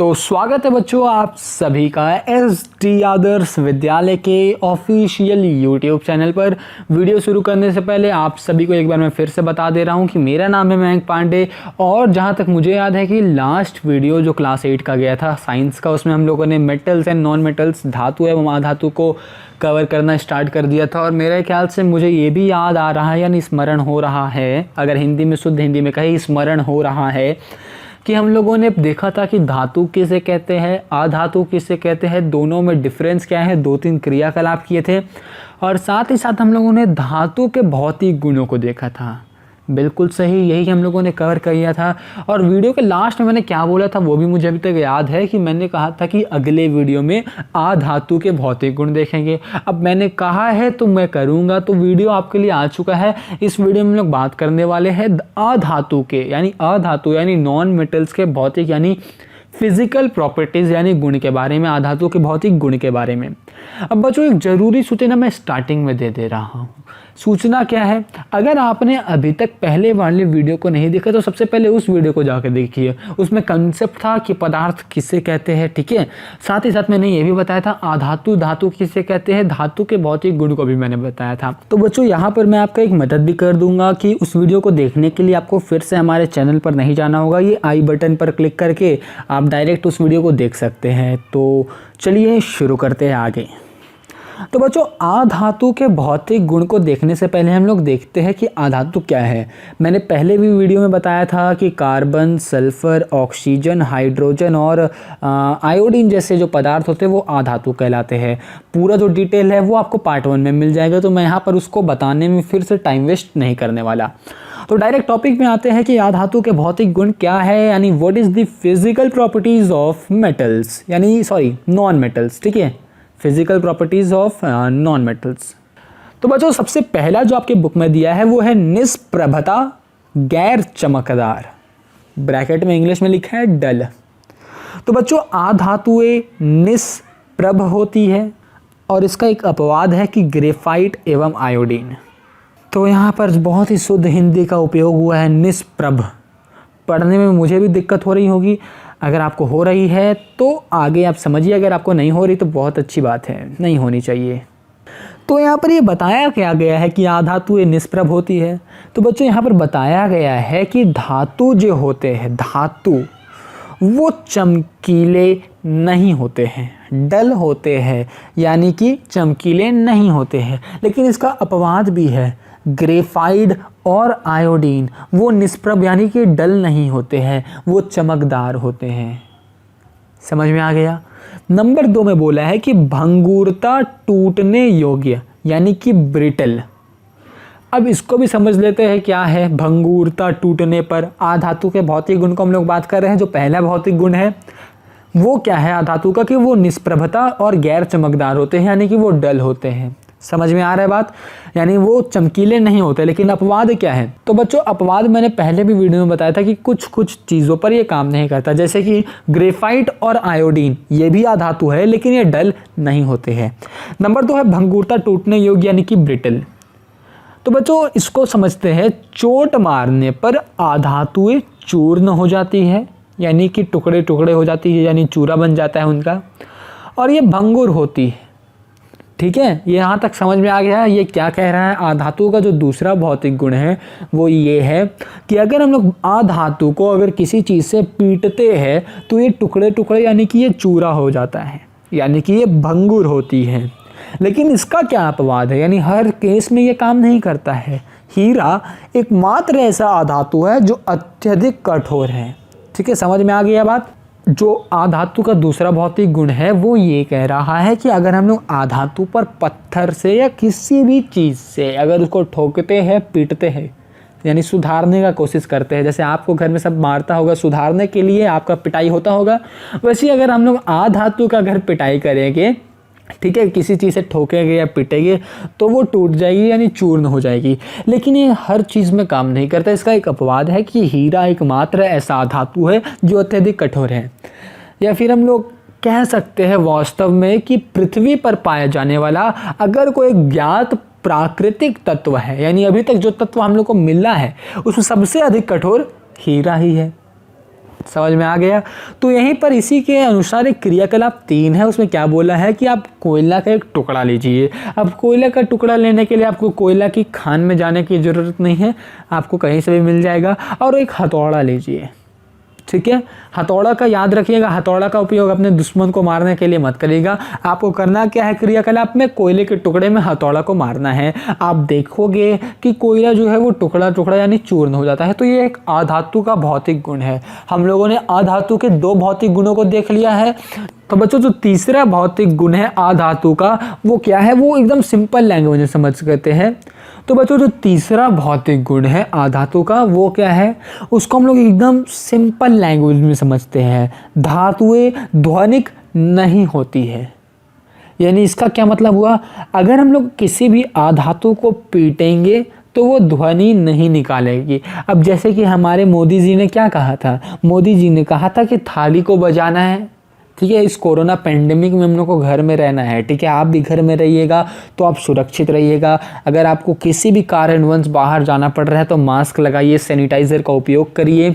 तो स्वागत है बच्चों आप सभी का एस डी आदर्श विद्यालय के ऑफिशियल यूट्यूब चैनल पर। वीडियो शुरू करने से पहले आप सभी को एक बार मैं फिर से बता दे रहा हूं कि मेरा नाम है मयंक पांडे और जहां तक मुझे याद है कि लास्ट वीडियो जो क्लास 8 का गया था साइंस का, उसमें हम लोगों ने मेटल्स एंड नॉन मेटल्स, धातु एवं अधातु को कवर करना स्टार्ट कर दिया था। और मेरे ख्याल से मुझे ये भी याद आ रहा है यानी स्मरण हो रहा है, अगर हिंदी में शुद्ध हिंदी में कहे स्मरण हो रहा है कि हम लोगों ने देखा था कि धातु किसे कहते हैं, अधातु किसे कहते हैं, दोनों में डिफरेंस क्या है, 2-3 क्रियाकलाप किए थे और साथ ही साथ हम लोगों ने धातु के भौतिक गुणों को देखा था। बिल्कुल सही, यही हम लोगों ने कवर किया था। और वीडियो के लास्ट में मैंने क्या बोला था वो भी मुझे अभी तक याद है कि मैंने कहा था कि अगले वीडियो में अधातु के भौतिक गुण देखेंगे। अब मैंने कहा है तो मैं करूँगा, तो वीडियो आपके लिए आ चुका है। इस वीडियो में हम लोग बात करने वाले हैं अधातु के यानी नॉन मेटल्स के भौतिक यानी फिजिकल प्रॉपर्टीज़ यानी गुण के बारे में, अधातु के भौतिक गुण के बारे में। अब बच्चों एक ज़रूरी सूचना मैं स्टार्टिंग में दे रहा हूँ। सूचना क्या है, अगर आपने अभी तक पहले वाले वीडियो को नहीं देखा तो सबसे पहले उस वीडियो को जाकर देखिए। उसमें कंसेप्ट था कि पदार्थ किसे कहते हैं, ठीक है। साथ ही साथ मैंने ये भी बताया था अधातु धातु किसे कहते हैं, धातु के भौतिक गुण को भी मैंने बताया था। तो बच्चों यहाँ पर मैं आपका एक मदद भी कर दूंगा कि उस वीडियो को देखने के लिए आपको फिर से हमारे चैनल पर नहीं जाना होगा, ये आई बटन पर क्लिक करके आप डायरेक्ट उस वीडियो को देख सकते हैं। तो चलिए शुरू करते हैं आगे। तो बच्चों अधातु के भौतिक गुण को देखने से पहले हम लोग देखते हैं कि अधातु क्या है। मैंने पहले भी वीडियो में बताया था कि कार्बन, सल्फर, ऑक्सीजन, हाइड्रोजन और आयोडीन जैसे जो पदार्थ होते हैं वो अधातु कहलाते हैं। पूरा जो डिटेल है वो आपको पार्ट 1 में मिल जाएगा, तो मैं यहाँ पर उसको बताने में फिर से टाइम वेस्ट नहीं करने वाला। तो डायरेक्ट टॉपिक में आते हैं कि अधातु के भौतिक गुण क्या है, यानी what is the physical properties of metals non metals, ठीक है, physical properties of non metals. तो बच्चों सबसे पहला जो आपके बुक में दिया है वो है निष्प्रभता, गैर चमकदार, ब्रैकेट में इंग्लिश में लिखा है डल। तो बच्चों अधातुएं निष्प्रभ होती है और इसका एक अपवाद है कि ग्रेफाइट एवं आयोडीन। तो यहाँ पर बहुत ही शुद्ध हिंदी का उपयोग हुआ है निष्प्रभ। पढ़ने में मुझे भी दिक्कत हो रही होगी, अगर आपको हो रही है तो आगे आप समझिए, अगर आपको नहीं हो रही तो बहुत अच्छी बात है, नहीं होनी चाहिए। तो यहाँ पर ये बताया क्या गया है कि अधातुएं निष्प्रभ होती है। तो बच्चों यहाँ पर बताया गया है कि धातु जो होते हैं, धातु वो चमकीले नहीं होते हैं, डल होते हैं, यानी कि चमकीले नहीं होते हैं। लेकिन इसका अपवाद भी है, ग्रेफाइट और आयोडीन वो निष्प्रभ यानी कि डल नहीं होते हैं, वो चमकदार होते हैं। समझ में आ गया। नंबर 2 में बोला है कि भंगुरता, टूटने योग्य यानी कि ब्रिटल। अब इसको भी समझ लेते हैं क्या है भंगुरता, टूटने पर। अधातु के भौतिक गुण को हम लोग बात कर रहे हैं। जो पहला भौतिक गुण है वो क्या है अधातु का, कि वो निष्प्रभता और गैर चमकदार होते हैं, यानी कि वो डल होते हैं। समझ में आ रहा है बात, यानी वो चमकीले नहीं होते। लेकिन अपवाद क्या है, तो बच्चों अपवाद मैंने पहले भी वीडियो में बताया था कि कुछ कुछ चीज़ों पर ये काम नहीं करता, जैसे कि ग्रेफाइट और आयोडीन, ये भी अधातु है लेकिन ये डल नहीं होते हैं। नंबर 2 है भंगुरता, टूटने योग्य यानी कि ब्रिटल। तो बच्चों इसको समझते हैं, चोट मारने पर अधातुएं चूर्ण हो जाती है, यानी कि टुकड़े टुकड़े हो जाती है, यानी चूरा बन जाता है उनका, और ये भंगुर होती है। ठीक है, ये यहाँ तक समझ में आ गया है। ये क्या कह रहा है, अधातु का जो दूसरा भौतिक गुण है वो ये है कि अगर हम लोग अधातु को अगर किसी चीज़ से पीटते हैं तो ये टुकड़े टुकड़े यानी कि ये चूरा हो जाता है, यानी कि ये भंगुर होती है। लेकिन इसका क्या अपवाद है, यानी हर केस में ये काम नहीं करता है। हीरा एकमात्र ऐसा अधातु है जो अत्यधिक कठोर है। ठीक है, समझ में आ गया बात। जो अधातु का दूसरा भौतिक गुण है वो ये कह रहा है कि अगर हम लोग अधातु पर पत्थर से या किसी भी चीज़ से अगर उसको ठोकते हैं, पीटते हैं, यानी सुधारने का कोशिश करते हैं, जैसे आपको घर में सब मारता होगा सुधारने के लिए आपका पिटाई होता होगा, वैसे अगर हम लोग अधातु का घर पिटाई करेंगे, ठीक है, किसी चीज़ से ठोकेंगे या पीटेंगे तो वो टूट जाएगी यानी चूर्ण हो जाएगी। लेकिन ये हर चीज़ में काम नहीं करता। इसका एक अपवाद है कि हीरा एकमात्र ऐसा धातु है जो अत्यधिक कठोर है। या फिर हम लोग कह सकते हैं वास्तव में कि पृथ्वी पर पाया जाने वाला अगर कोई ज्ञात प्राकृतिक तत्व है, यानी अभी तक जो तत्व हम लोग को मिला है उसमें सबसे अधिक कठोर हीरा ही है। समझ में आ गया। तो यहीं पर इसी के अनुसार एक क्रियाकलाप 3 है, उसमें क्या बोला है कि आप कोयला का एक टुकड़ा लीजिए। अब कोयला का टुकड़ा लेने के लिए आपको कोयला की खान में जाने की ज़रूरत नहीं है, आपको कहीं से भी मिल जाएगा। और एक हथौड़ा लीजिए, ठीक है। हथौड़ा का याद रखिएगा, हथौड़ा का उपयोग अपने दुश्मन को मारने के लिए मत करिएगा। आपको करना क्या है, क्रियाकलाप में कोयले के टुकड़े में हथौड़ा को मारना है। आप देखोगे कि कोयला जो है वो टुकड़ा टुकड़ा यानी चूर्ण हो जाता है। तो ये एक अधातु का भौतिक गुण है। हम लोगों ने अधातु के 2 भौतिक गुणों को देख लिया है। तो बच्चों जो तीसरा भौतिक गुण है अधातु का, वो क्या है, वो एकदम सिंपल लैंग्वेज में समझ सकते हैं। तो बच्चों जो तीसरा भौतिक गुण है अधातु का, वो क्या है, उसको हम लोग एकदम सिंपल लैंग्वेज में समझते हैं। धातुएं ध्वनिक नहीं होती है। यानी इसका क्या मतलब हुआ, अगर हम लोग किसी भी अधातु को पीटेंगे तो वो ध्वनि नहीं निकालेगी। अब जैसे कि हमारे मोदी जी ने क्या कहा था, मोदी जी ने कहा था कि थाली को बजाना है, ठीक है। इस कोरोना पेंडेमिक में हम लोग को घर में रहना है, ठीक है। आप भी घर में रहिएगा तो आप सुरक्षित रहिएगा। अगर आपको किसी भी कारणवश बाहर जाना पड़ रहा है तो मास्क लगाइए, सैनिटाइज़र का उपयोग करिए,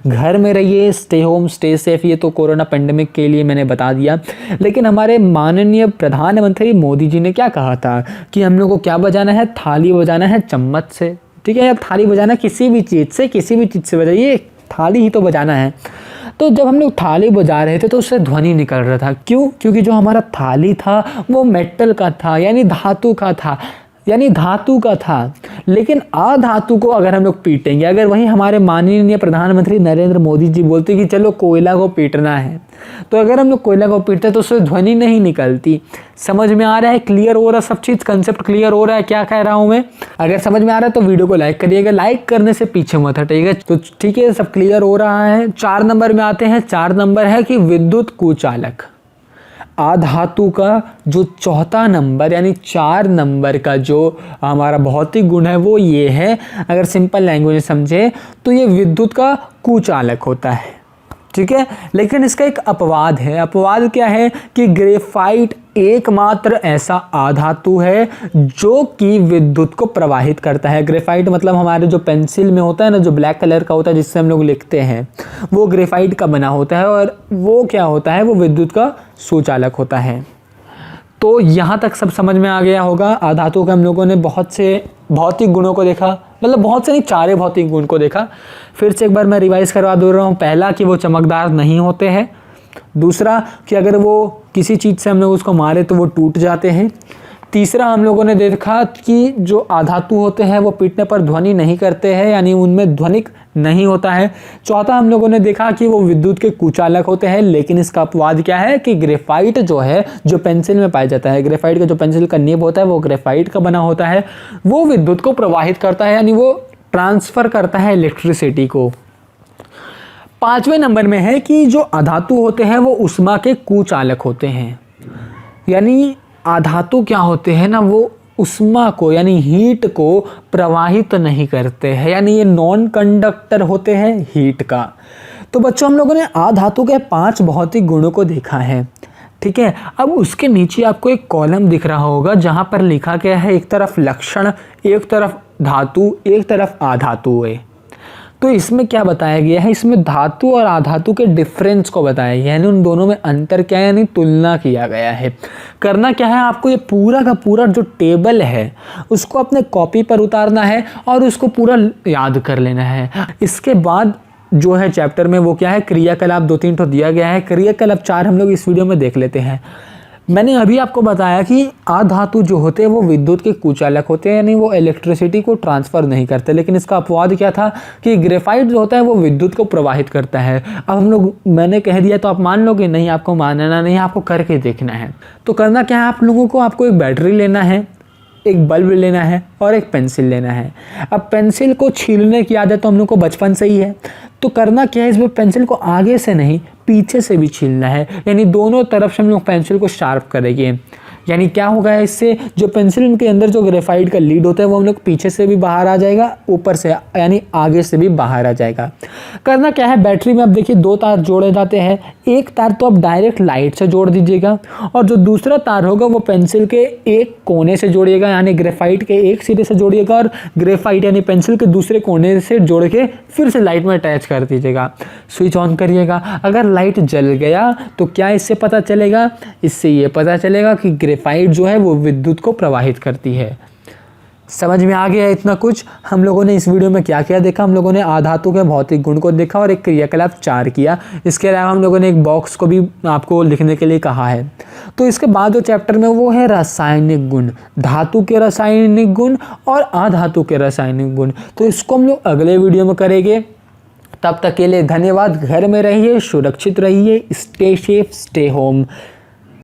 घर में रहिए, स्टे होम स्टे सेफ। ये तो कोरोना पेंडेमिक के लिए मैंने बता दिया। लेकिन हमारे माननीय प्रधानमंत्री मोदी जी ने क्या कहा था कि हम लोग को क्या बजाना है, थाली बजाना है चम्मच से, ठीक है। या थाली बजाना किसी भी चीज़ से बजाइए, थाली ही तो बजाना है। तो जब हम लोग थाली बजा रहे थे तो उससे ध्वनि निकल रहा था। क्यों? क्योंकि जो हमारा थाली था वो मेटल का था, यानी धातु का था। लेकिन अधातु को अगर हम लोग पीटेंगे, अगर वही हमारे माननीय प्रधानमंत्री नरेंद्र मोदी जी बोलते कि चलो कोयला को पीटना है, तो अगर हम लोग कोयला को पीटते तो उससे ध्वनि नहीं निकलती। समझ में आ रहा है, क्लियर हो रहा है सब चीज़, कंसेप्ट क्लियर हो रहा है क्या कह रहा हूँ मैं? अगर समझ में आ रहा है तो वीडियो को लाइक करिएगा, लाइक करने से पीछे मत हटिएगा। तो ठीक है, सब क्लियर हो रहा है। 4 नंबर में आते हैं। 4 नंबर है कि विद्युत कुचालक। अधातु का जो चौथा नंबर यानी 4 नंबर का जो हमारा भौतिक गुण है वो ये है, अगर सिंपल लैंग्वेज में समझे तो ये विद्युत का कुचालक होता है, ठीक है। लेकिन इसका एक अपवाद है। अपवाद क्या है कि ग्रेफाइट एकमात्र ऐसा अधातु है जो कि विद्युत को प्रवाहित करता है। ग्रेफाइट मतलब हमारे जो पेंसिल में होता है ना, जो ब्लैक कलर का होता है जिससे हम लोग लिखते हैं, वो ग्रेफाइट का बना होता है और वो क्या होता है, वो विद्युत का सुचालक होता है। तो यहाँ तक सब समझ में आ गया होगा। अधातु के हम लोगों ने बहुत से भौतिक गुणों को देखा, मतलब बहुत से नहीं, 4 भौतिक गुण को देखा। फिर से एक बार मैं रिवाइज करवा दे रहा हूँ। पहला कि वो चमकदार नहीं होते हैं। दूसरा कि अगर वो किसी चीज़ से हम लोग उसको मारे तो वो टूट जाते हैं। तीसरा हम लोगों ने देखा कि जो अधातु होते हैं वो पीटने पर ध्वनि नहीं करते हैं, यानी उनमें ध्वनिक नहीं होता है। चौथा हम लोगों ने देखा कि वो विद्युत के कुचालक होते हैं। लेकिन इसका अपवाद क्या है कि ग्रेफाइट जो है, जो पेंसिल में पाया जाता है, ग्रेफाइट का जो पेंसिल का निब होता है वो ग्रेफाइट का बना होता है, वो विद्युत को प्रवाहित करता है, यानी वो ट्रांसफ़र करता है इलेक्ट्रिसिटी को। 5वें नंबर में है कि जो अधातु होते हैं वो उष्मा के कुचालक होते हैं। यानी अधातु क्या होते हैं ना, वो उष्मा को यानी हीट को प्रवाहित नहीं करते हैं, यानी ये नॉन कंडक्टर होते हैं हीट का। तो बच्चों हम लोगों ने अधातु के 5 भौतिक गुणों को देखा है, ठीक है। अब उसके नीचे आपको एक कॉलम दिख रहा होगा जहाँ पर लिखा गया है एक तरफ लक्षण, एक तरफ धातु, एक तरफ अधातु है। तो इसमें क्या बताया गया है, इसमें धातु और अधातु के डिफरेंस को बताया गया है, यानी उन दोनों में अंतर क्या है, यानी तुलना किया गया है। करना क्या है, आपको ये पूरा का पूरा जो टेबल है उसको अपने कॉपी पर उतारना है और उसको पूरा याद कर लेना है। इसके बाद जो है चैप्टर में वो क्या है, क्रियाकलाप 2-3 तो दिया गया है। क्रियाकलाप 4 हम लोग इस वीडियो में देख लेते हैं। मैंने अभी आपको बताया कि अधातु जो होते हैं वो विद्युत के कुचालक होते हैं, यानी वो इलेक्ट्रिसिटी को ट्रांसफ़र नहीं करते। लेकिन इसका अपवाद क्या था कि ग्रेफाइट जो होता है वो विद्युत को प्रवाहित करता है। अब हम लोग, मैंने कह दिया तो आप मान लोगे नहीं, आपको मानना नहीं, आपको करके देखना है। तो करना क्या है आप लोगों को, आपको एक बैटरी लेना है, एक बल्ब लेना है और एक पेंसिल लेना है। अब पेंसिल को छीलने की आदत तो हम लोग को बचपन से ही है। तो करना क्या है, इसमें पेंसिल को आगे से नहीं पीछे से भी छीलना है, यानी दोनों तरफ से हम लोग पेंसिल को शार्प करेंगे। यानी क्या होगा, इससे जो पेंसिल के अंदर जो ग्रेफाइट का लीड होता है वो हम लोग पीछे से भी बाहर आ जाएगा, ऊपर से यानी आगे से भी बाहर आ जाएगा। करना क्या है, बैटरी में अब देखिए 2 तार जोड़े जाते हैं, एक तार तो आप डायरेक्ट लाइट से जोड़ दीजिएगा और जो दूसरा तार होगा वो पेंसिल के एक कोने से जोड़िएगा, यानी ग्रेफाइट के एक सिरे से जोड़िएगा और ग्रेफाइट यानी पेंसिल के दूसरे कोने से जोड़ के फिर से लाइट में अटैच कर दीजिएगा। स्विच ऑन करिएगा। अगर लाइट जल गया तो क्या इससे पता चलेगा? इससे ये पता चलेगा कि ग्रेफाइट जो है वो विद्युत को प्रवाहित करती है। समझ में आ गया इतना कुछ? हम लोगों ने इस वीडियो में क्या क्या देखा? हम लोगों ने आधातु के भौतिक गुण को देखा और एक क्रियाकलाप 4 किया। इसके अलावा हम लोगों ने एक बॉक्स को भी आपको लिखने के लिए कहा है। तो इसके बाद जो चैप्टर में वो है रासायनिक गुण, धातु के रासायनिक गुण और अधातु के रासायनिक गुण। तो इसको हम लोग अगले वीडियो में करेंगे। तब तक के लिए धन्यवाद। घर में रहिए, सुरक्षित रहिए, स्टे सेफ, स्टे होम।